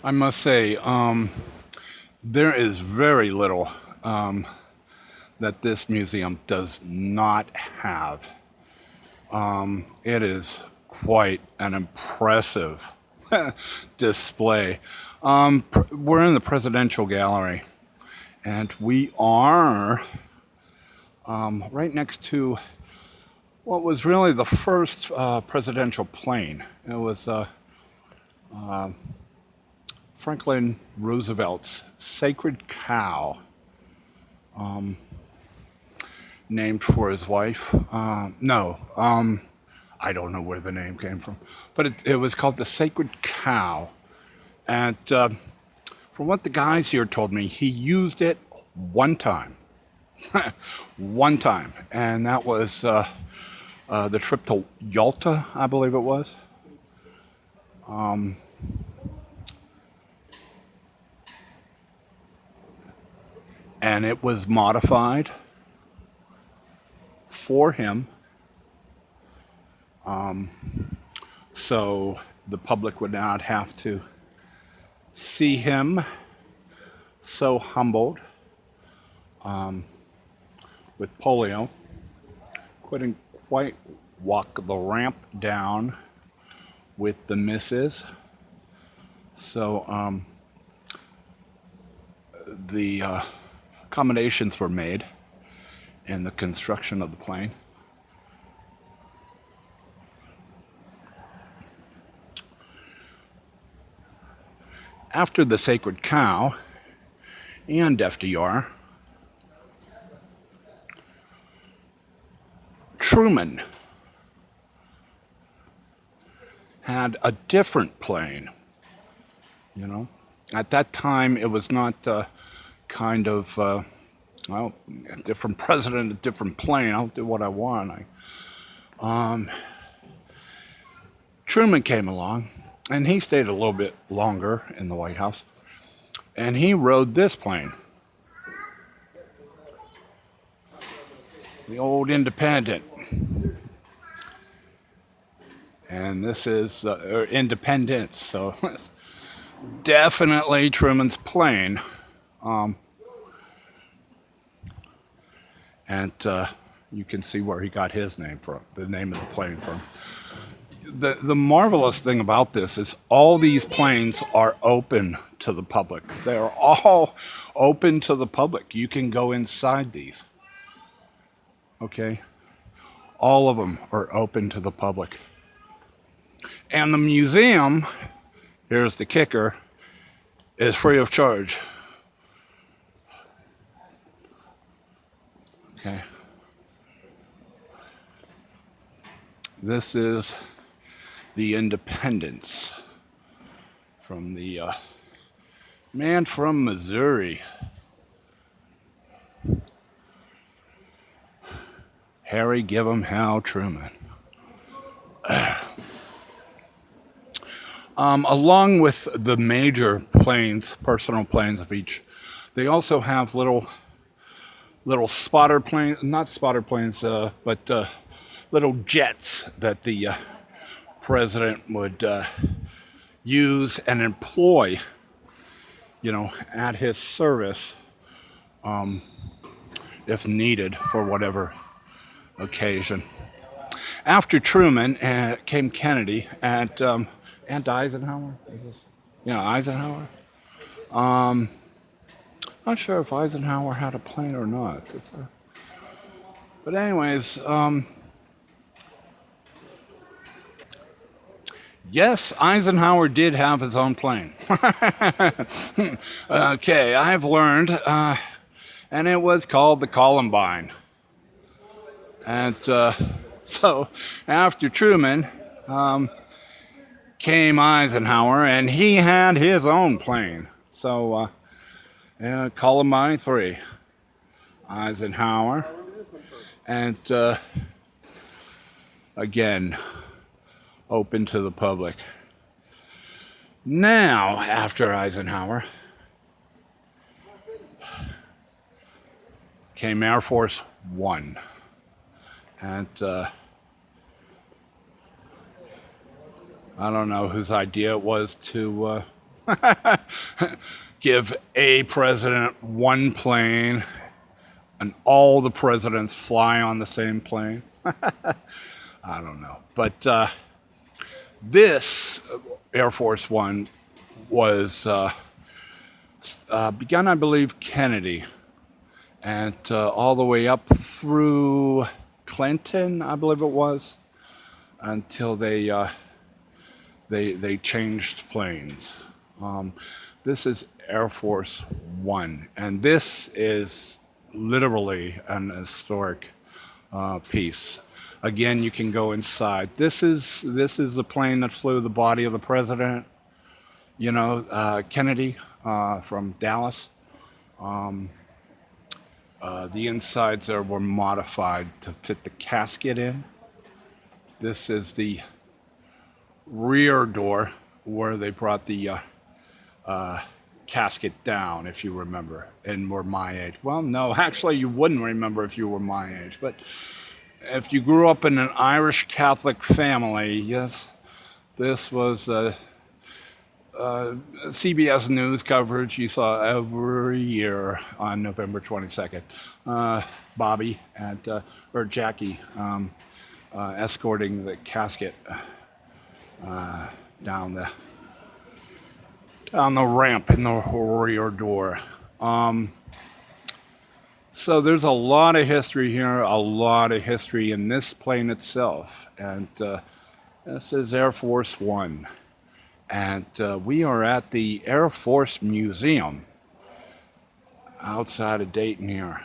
I must say, there is very little that this museum does not have. It is quite an impressive display. We're in the Presidential Gallery, and we are right next to what was really the first presidential plane. It was Franklin Roosevelt's Sacred Cow, named for his wife. No, I don't know where the name came from, but it was called the Sacred Cow. And from what the guys here told me, he used it one time. One time. And that was the trip to Yalta, I believe it was. And it was modified for him, so the public would not have to see him so humbled with polio. Couldn't quite walk the ramp down with the missus. So the accommodations were made in the construction of the plane. After the Sacred Cow and FDR, Truman had a different plane. You know, at that time it was not kind of well, a different president, a different plane. I'll do what I want. Truman came along, and he stayed a little bit longer in the White House, and he rode this plane, the old Independent. And this is Independence, so definitely Truman's plane. And you can see where he got his name from, the name of the plane from. The marvelous thing about this is all these planes are open to the public. They are all open to the public. You can go inside these. Okay? All of them are open to the public. And the museum, here's the kicker, is free of charge. Okay. This is the Independence from the man from Missouri. Harry Give 'em Hell Truman. Along with the major planes, personal planes of each, they also have little spotter planes, not spotter planes, but little jets that the president would use and employ, at his service, if needed for whatever occasion. After Truman came Kennedy and Eisenhower. Is this? Yeah, Eisenhower. Not sure if Eisenhower had a plane or not. But anyways, yes, Eisenhower did have his own plane. Okay, I've learned, and it was called the Columbine. And so after Truman came Eisenhower, and he had his own plane. So Columbine 3, Eisenhower, and again, open to the public. Now, after Eisenhower, came Air Force One, and I don't know whose idea it was to Give a president one plane and all the presidents fly on the same plane. I don't know. But this Air Force One was begun, I believe, Kennedy, and all the way up through Clinton, I believe it was, until they changed planes. This is Air Force One, and this is literally an historic piece. Again, you can go inside. This is the plane that flew the body of the president, Kennedy, from Dallas. The insides there were modified to fit the casket in. This is the rear door where they brought the casket down, if you remember, and were my age. Well, no, actually you wouldn't remember if you were my age, but if you grew up in an Irish Catholic family, yes, this was CBS News coverage you saw every year on November 22nd. Bobby or Jackie escorting the casket down the ramp in the rear door. So there's a lot of history here, a lot of history in this plane itself. And this is Air Force One. And we are at the Air Force Museum outside of Dayton here.